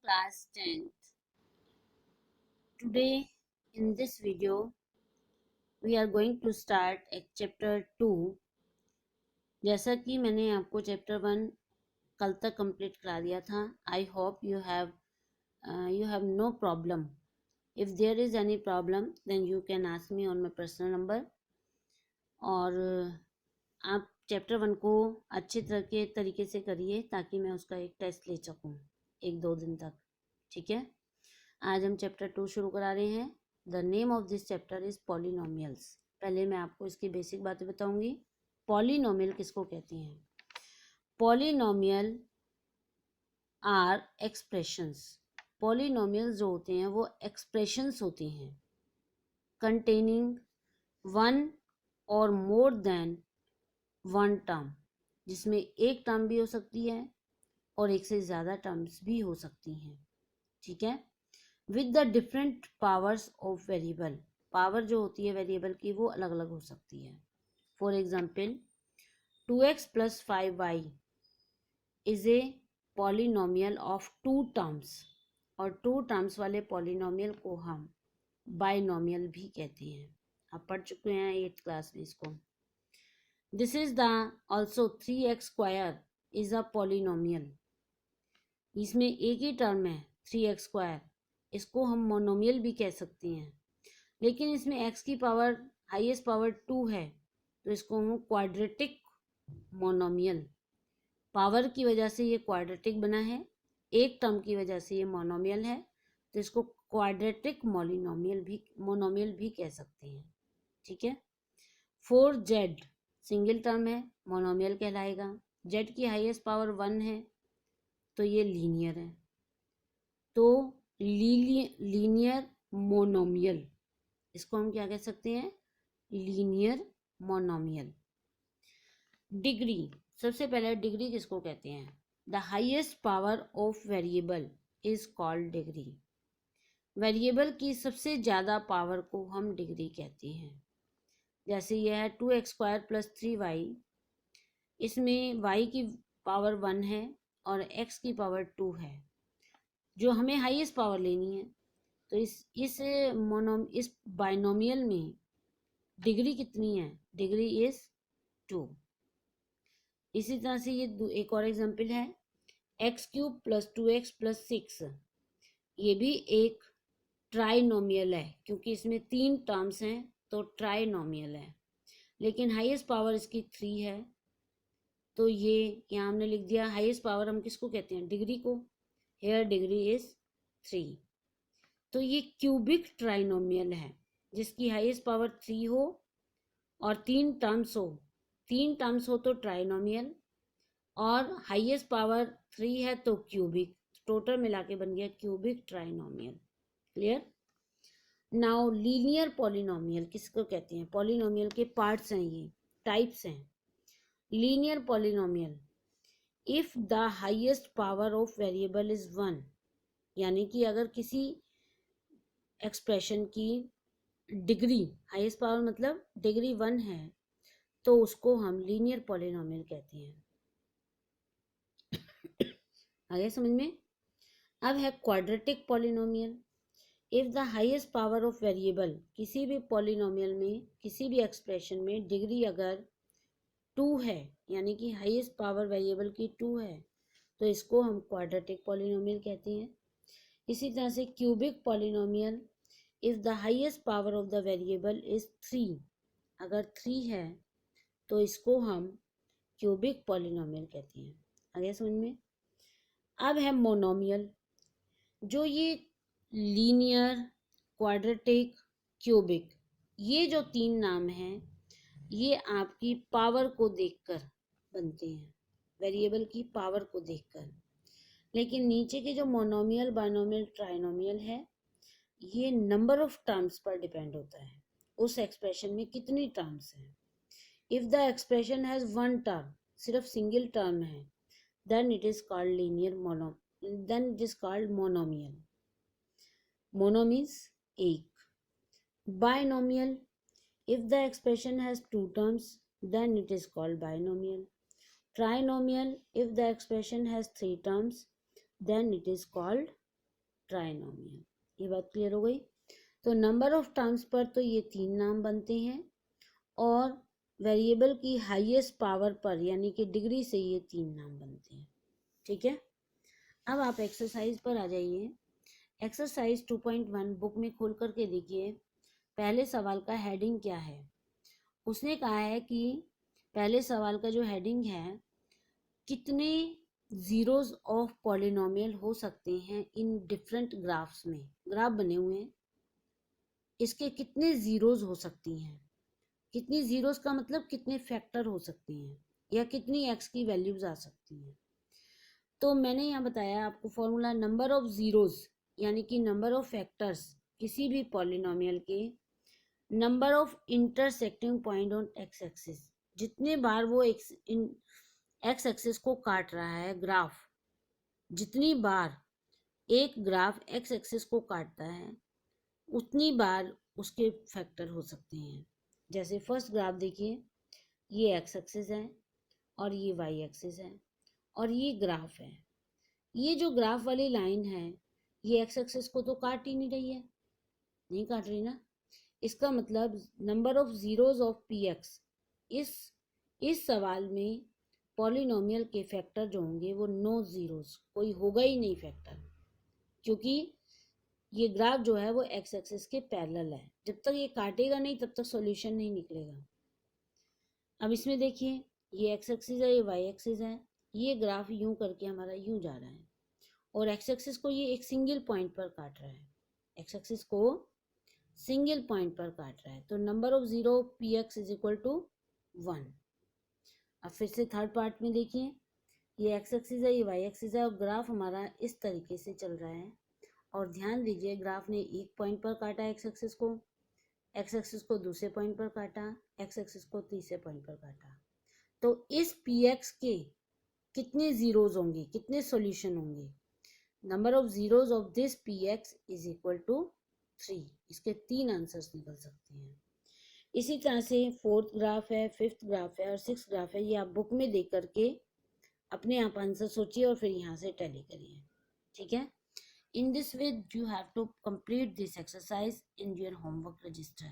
class 10th. Today in this video we are going to start chapter 2. जैसा कि मैंने आपको चैप्टर 1 कल तक कंप्लीट करा दिया था. I hope you have no problem. If there is any problem then you can ask me on my personal number. और आप चैप्टर 1 को अच्छे तरीके से करिए ताकि मैं उसका एक टेस्ट ले सकूं 1-2 दिन तक. ठीक है. आज हम चैप्टर 2 शुरू करा रहे हैं. The name of this chapter is polynomials. पहले मैं आपको इसकी बेसिक बातें बताऊंगी. पॉलिनोमियल किसको कहते हैं? Polynomial are expressions. पॉलिनोमियल जो होते हैं वो एक्सप्रेशंस होते हैं कंटेनिंग वन और मोर देन वन टर्म, जिसमें एक टर्म भी हो सकती है और एक से ज़्यादा टर्म्स भी हो सकती हैं. ठीक है. With the different powers of variable. Power जो होती है वेरिएबल की वो अलग अलग हो सकती है. For example 2x + 5y is a polynomial of 2 terms. और 2 टर्म्स वाले पॉलिनोमियल को हम बाइनोमियल भी कहते हैं. आप पढ़ चुके हैं 8th क्लास में इसको. This is the also 3x² is a polynomial. इसमें एक ही टर्म है 3x². इसको हम मोनोमियल भी कह सकते हैं, लेकिन इसमें x की पावर हाईएस्ट पावर 2 है तो इसको हम क्वाड्रेटिक मोनोमियल. पावर की वजह से ये क्वाड्रेटिक बना है, एक टर्म की वजह से ये मोनोमियल है, तो इसको क्वाड्रेटिक मोनोमियल भी कह सकते हैं. ठीक है. 4z सिंगल टर्म है, मोनोमियल कहलाएगा. z की हाईएस्ट पावर 1 है तो ये लीनियर है, तो लीनियर मोनोमियल. इसको हम क्या कह सकते हैं? Linear monomial. डिग्री. सबसे पहले डिग्री किसको कहते हैं? The highest power of variable is called degree. Variable की सबसे ज़्यादा पावर को हम डिग्री कहते हैं. जैसे यह है 2x² + 3y. इसमें y की पावर 1 है और x की पावर 2 है. जो हमें हाईएस्ट पावर लेनी है तो इस बाइनोमियल में डिग्री कितनी है? Degree is 2. इसी तरह से ये एक और एग्जांपल है x³ + 2x + 6. ये भी एक ट्राइनोमियल है क्योंकि इसमें 3 टर्म्स हैं तो ट्राइनोमियल है, लेकिन हाईएस्ट पावर इसकी 3 है तो ये यहाँ हमने लिख दिया. हाईएस्ट पावर हम किसको कहते हैं? डिग्री को. Here degree is 3. तो ये क्यूबिक ट्राइनोमियल है जिसकी हाईएस्ट पावर 3 हो और 3 टर्म्स हो. 3 टर्म्स हो तो ट्राइनोमियल, और हाईएस्ट पावर 3 है तो क्यूबिक. टोटल मिला के बन गया cubic trinomial. Clear. Now linear polynomial किसको कहते हैं? पॉलिनोमियल के पार्ट्स हैं, ये टाइप्स हैं. Linear polynomial if the highest power of variable is 1, यानी कि अगर किसी एक्सप्रेशन की डिग्री, हाईएस्ट पावर मतलब डिग्री 1 है, तो उसको हम लीनियर पॉलिनोमियल कहते हैं. आगे समझ में. अब है quadratic polynomial. If the highest power of variable, किसी भी पॉलिनोमियल में किसी भी एक्सप्रेशन में डिग्री अगर 2 है, यानी कि हाईएस्ट पावर वेरिएबल की 2 है, तो इसको हम क्वाड्रेटिक पॉलिनोमियल कहते हैं. इसी तरह से cubic polynomial if the highest power of the variable is 3. अगर 3 है तो इसको हम क्यूबिक पॉलिनोमियल कहते हैं. आगे समझ में. अब है मोनोमियल. जो ये लीनियर, क्वाड्रेटिक, क्यूबिक, ये जो 3 नाम हैं ये आपकी पावर को देखकर बनते हैं, वेरिएबल की पावर को देखकर. लेकिन नीचे के जो मोनोमियल, बाइनोमियल, ट्राइनोमियल है, ये नंबर ऑफ टर्म्स पर डिपेंड होता है. उस एक्सप्रेशन में कितनी टर्म्स हैं. If the expression has 1 term, सिर्फ सिंगल टर्म है, then it is called monomial. Mono means एक. Binomial if the expression has 2 terms then it is called binomial. Trinomial if the expression has 3 terms then it is called trinomial. ये बात clear हो गई। तो number of terms पर तो ये 3 नाम बनते हैं और वेरिएबल की हाईएस्ट पावर पर यानी कि डिग्री से ये 3 नाम बनते हैं। ठीक है, अब आप एक्सरसाइज पर आ जाइए। एक्सरसाइज 2.1 बुक में खोल करके देखिए। पहले सवाल का हेडिंग क्या है। उसने कहा है कि पहले सवाल का जो हेडिंग है, कितने जीरोस ऑफ पॉलिनोमियल हो सकते हैं इन डिफरेंट ग्राफ्स में। ग्राफ बने हुए हैं, इसके कितने जीरोस हो सकती हैं। कितनी जीरोस का मतलब कितने फैक्टर हो सकते हैं या कितनी एक्स की वैल्यूज आ सकती हैं। तो मैंने यहाँ बताया आपको फॉर्मूला, नंबर ऑफ जीरोस यानी कि नंबर ऑफ फैक्टर्स किसी भी पॉलिनोमियल के, number of intersecting point on x axis, जितने बार वो एक्स एक्सिस को काट रहा है ग्राफ, जितनी बार एक ग्राफ एक्स एक्सिस को काटता है उतनी बार उसके फैक्टर हो सकते हैं। जैसे फर्स्ट ग्राफ देखिए, ये एक्स एक्सिस है और ये वाई एक्सिस है और ये ग्राफ है। ये जो ग्राफ वाली लाइन है ये एक्स एक्सिस को तो काट ही नहीं रही है, नहीं काट रही ना। इसका मतलब number of zeros of P x, इस सवाल में पॉलिनोमियल के फैक्टर जो होंगे वो नो जीरोस, कोई होगा ही नहीं फैक्टर, क्योंकि ये ग्राफ जो है वो एक्स एक्सिस के पैरेलल है। जब तक ये काटेगा नहीं तब तक सॉल्यूशन नहीं निकलेगा। अब इसमें देखिए, ये एक्स एक्सिस है, ये वाई एक्सिस है, ये ग्राफ यूं करके हमारा यूं जा रहा है और एक्स एक्सिस को ये एक सिंगल पॉइंट पर काट रहा है। एक्स एक्सिस को सिंगल पॉइंट पर काट रहा है, तो number of zero p x is equal to 1। अब फिर से थर्ड पार्ट में देखिए, ये एक्स एक्सिस है, ये वाई एक्सिस है और ग्राफ हमारा इस तरीके से चल रहा है। और ध्यान दीजिए, ग्राफ ने एक पॉइंट पर काटा एक्स एक्सिस को, एक्स एक्सिस को दूसरे पॉइंट पर काटा, एक्स एक्सिस को तीसरे पॉइंट पर काटा। तो इस पी एक्स के कितने जीरोज होंगे, कितने सॉल्यूशन होंगे। Number of zeros of this p x is equal to 3। इसके 3 आंसर्स निकल सकते हैं। इसी तरह से फोर्थ ग्राफ है, फिफ्थ ग्राफ है और सिक्स ग्राफ है। ये आप बुक में देख करके अपने आप आंसर सोचिए और फिर यहाँ से टैली करिए। ठीक है, in this way you have to complete this exercise in your homework register.